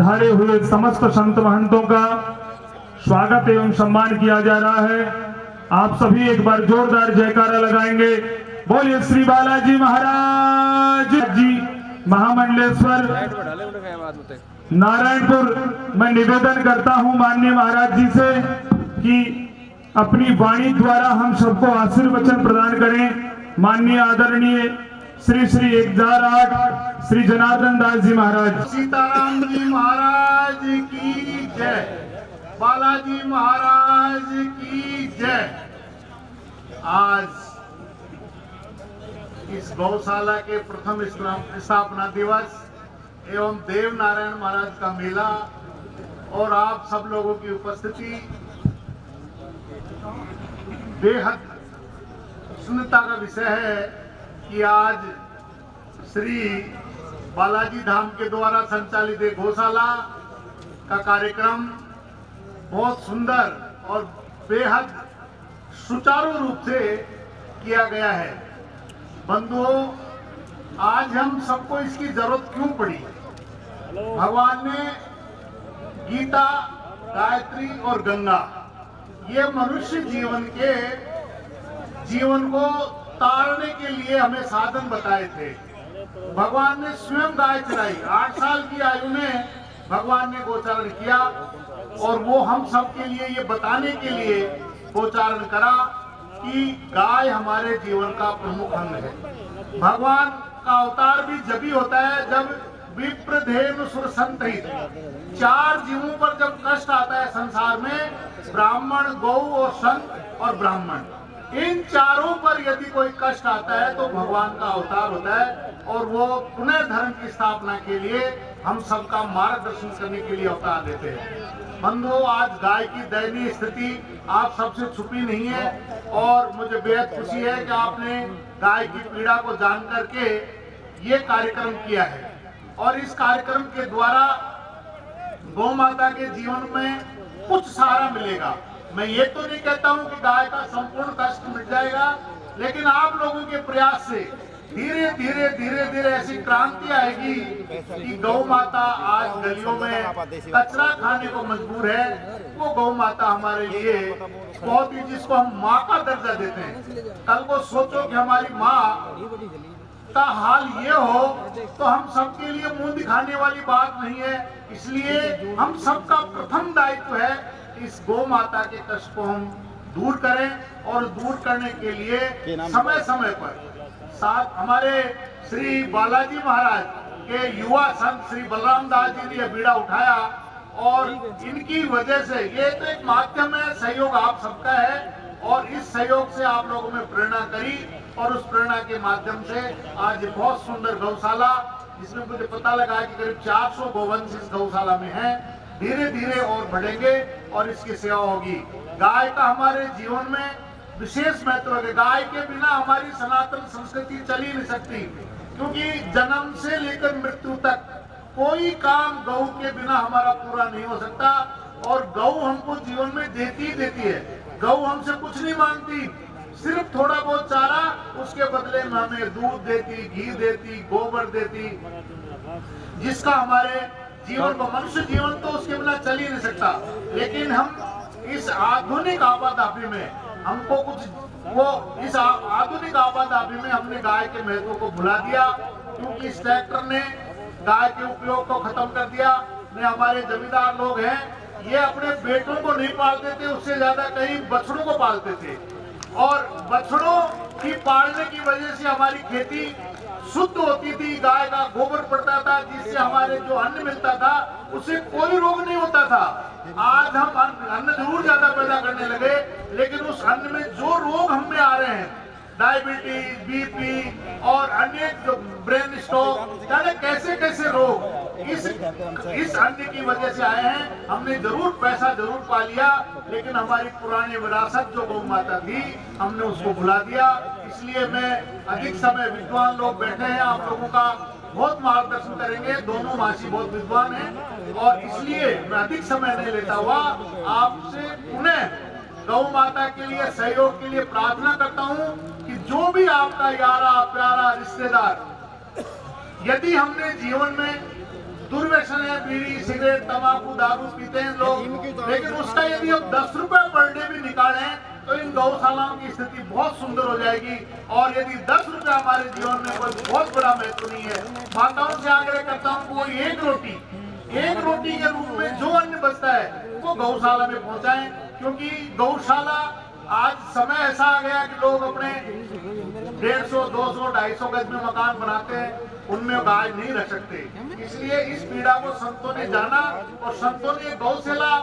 पधारे हुए समस्त संत महंतों का स्वागत एवं सम्मान किया जा रहा है। आप सभी एक बार जोरदार जयकारा लगाएंगे। बोलिए श्री बालाजी महाराज जी। महामंडलेश्वर नारायणपुर मैं निवेदन करता हूं माननीय महाराज जी से कि अपनी वाणी द्वारा हम सबको आशीर्वचन प्रदान करें। माननीय आदरणीय श्री श्री 1008 श्री जनार्दन दास जी महाराज। सीताराम जी महाराज की जय। बालाजी महाराज की जय। आज इस गौशाला के प्रथम स्थापना दिवस एवं देव नारायण महाराज का मेला और आप सब लोगों की उपस्थिति बेहद प्रसन्नता का विषय है कि आज श्री बालाजी धाम के द्वारा संचालित एक गौशाला का कार्यक्रम बहुत सुंदर और बेहद सुचारू रूप से किया गया है। बंधुओं, आज हम सबको इसकी जरूरत क्यों पड़ी? भगवान ने गीता, गायत्री और गंगा ये मनुष्य जीवन को तारने के लिए हमें साधन बताए थे। भगवान ने स्वयं गाय चराई। 8 साल की आयु में भगवान ने गोचारण किया और वो हम सब के लिए ये बताने के लिए गोचारण करा कि गाय हमारे जीवन का प्रमुख अंग है। भगवान का अवतार भी जब ही होता है जब विप्रधेनु सुर संत हित 4 जीवों पर जब कष्ट आता है संसार में, ब्राह्मण, गौ और संत और ब्राह्मण, इन चारों पर यदि कोई कष्ट आता है तो भगवान का अवतार होता है और वो पुनः धर्म की स्थापना के लिए हम सबका मार्गदर्शन करने के लिए अवतार देते हैं। बंधुओं, आज गाय की दयनीय स्थिति आप सबसे छुपी नहीं है और मुझे बेहद खुशी है कि आपने गाय की पीड़ा को जान करके ये कार्यक्रम किया है और इस कार्यक्रम के द्वारा गौ माता के जीवन में कुछ सहारा मिलेगा। मैं ये तो नहीं कहता हूं कि गाय का संपूर्ण कष्ट मिट जाएगा, लेकिन आप लोगों के प्रयास से धीरे धीरे ऐसी क्रांति आएगी कि गौ माता आज गलियों में कचरा खाने को मजबूर है। वो गौ माता हमारे लिए बहुत ही, जिसको हम माँ का दर्जा देते हैं, कल को सोचो कि हमारी माँ का हाल ये हो तो हम सबके लिए मुंह दिखाने वाली बात नहीं है। इसलिए हम सबका प्रथम दायित्व है इस गौ माता के कष्ट को हम दूर करें और दूर करने के लिए समय समय पर साथ हमारे श्री बालाजी महाराज के युवा संत श्री बलराम दास जी ने यह बीड़ा उठाया और इनकी वजह से ये तो एक माध्यम है, सहयोग आप सबका है और इस सहयोग से आप लोगों में प्रेरणा करी और उस प्रेरणा के माध्यम से आज बहुत सुंदर गौशाला, जिसमें मुझे पता लगा कि करीब 400 गोवंश इस गौशाला में है, धीरे धीरे और बढ़ेंगे और इसकी सेवा होगी। गाय का हमारे जीवन में विशेष महत्व है। गाय के बिना हमारी सनातन संस्कृति चल ही नहीं सकती, क्योंकि जन्म से लेकर मृत्यु तक कोई काम गौ के बिना हमारा पूरा नहीं हो सकता और गौ हमको जीवन में देती ही देती है। गौ हमसे कुछ नहीं मांगती, सिर्फ थोड़ा बहुत चारा, उसके बदले में हमें दूध देती, घी देती, गोबर देती, जिसका हमारे जीवन को, मनुष्य जीवन तो उसके बिना चल ही नहीं सकता। लेकिन हम इस आधुनिक आबादी में हमको इस आधुनिक आबादी में हमने गाय के महत्व को भुला दिया, क्योंकि इस ट्रैक्टर ने गाय के उपयोग को खत्म कर दिया। हमारे जमींदार लोग हैं, ये अपने बेटों को नहीं पालते थे, उससे ज्यादा कहीं बछड़ों को पालते थे और बछड़ों की पालने की वजह से हमारी खेती शुद्ध होती थी। गाय का गोबर पड़ता था जिससे हमारे जो अन्न मिलता था उससे कोई रोग नहीं होता था। आज हम अन्न जरूर ज्यादा पैदा करने लगे, लेकिन उस अन्न में जो रोग हमें आ रहे हैं, डायबिटीज, बीपी और अन्य जो ब्रेन स्ट्रोक, जाने कैसे कैसे रोग इस अन्न की वजह से आए हैं। हमने जरूर पैसा जरूर पा लिया, लेकिन हमारी पुरानी विरासत जो गौ माता थी हमने उसको भुला दिया। इसलिए मैं अधिक समय, विद्वान लोग बैठे हैं, आप लोगों का बहुत मार्गदर्शन करेंगे। दोनों मासी बहुत विद्वान हैं और इसलिए मैं अधिक समय नहीं लेता हुआ आपसे पुनः गौ माता के लिए सहयोग के लिए प्रार्थना करता हूं कि जो भी आपका यारा प्यारा रिश्तेदार, यदि हमने जीवन में दुर्व्यसन है, बीड़ी सिगरेट तंबाकू दारू पीते हैं लोग, लेकिन उसका यदि हम 10 रुपए पर डे भी निकालें तो इन गौशालाओं की स्थिति बहुत सुंदर हो जाएगी। और यदि 10 रुपए हमारे जीवन में कोई बहुत बड़ा महत्व नहीं है, माताओं से आग्रह करता हूँ कि वो एक रोटी के रूप में जो अन्न बचता है वो गौशाला में पहुंचाएं, क्योंकि गौशाला आज समय ऐसा आ गया कि लोग अपने 150, 200, 250 गज में मकान बनाते हैं, उनमें गाय नहीं रख सकते। इसलिए इस पीड़ा को संतों ने जाना और संतों ने गौशाला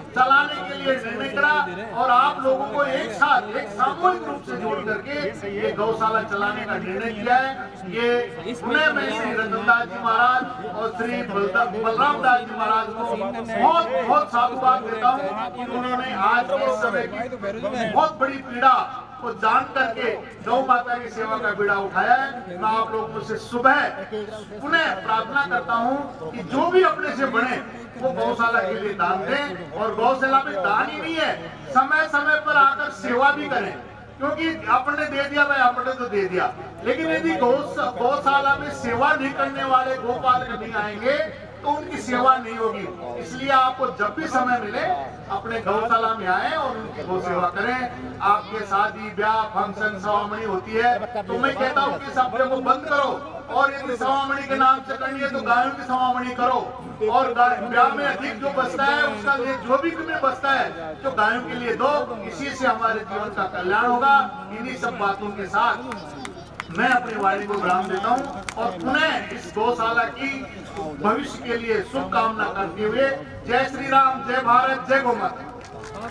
चलाने के लिए निर्णय करा और आप लोगों को एक साथ एक सामूहिक रूप से जोड़ करके ये गौशाला चलाने का निर्णय किया है। ये पुणे में श्री रतनदास जी महाराज और श्री बलराम दास जी महाराज को बहुत बहुत साधुवाद देता हूँ कि उन्होंने आज के समय की बहुत बड़ी पीड़ा को जान करके गौ माता की सेवा का बीड़ा उठाया है। मैं आप लोगों से सुबह पुनः प्रार्थना करता हूँ कि जो भी अपने से बने वो गौशाला के लिए दान दें, और गौशाला में दान ही नहीं है, समय समय पर आकर सेवा भी करें, क्योंकि आपने दे दिया भाई आपने तो दे दिया, लेकिन यदि गौशाला में सेवा नहीं करने वाले गोपालक नहीं आएंगे तो उनकी सेवा नहीं होगी। इसलिए आपको जब भी समय मिले अपने गौशाला में आए और उनकी गौ सेवा करें। आपके शादी ब्याह फंक्शन सवामणी होती है तो मैं कहता हूँ कि सब को बंद करो, और यदि सवामणी के नाम से करनी है तो गायों की सवामणी करो, और ब्याह में अधिक जो बचता है उसका जो भी तुम्हें बचता है जो गायों के लिए दो। इसी से हमारे जीवन का कल्याण होगा। इन्हीं सब बातों के साथ मैं अपनी वाणी को विराम देता हूँ और पुनः इस गौशाला की भविष्य के लिए शुभकामना करते हुए जय श्री राम, जय भारत, जय गौ माता।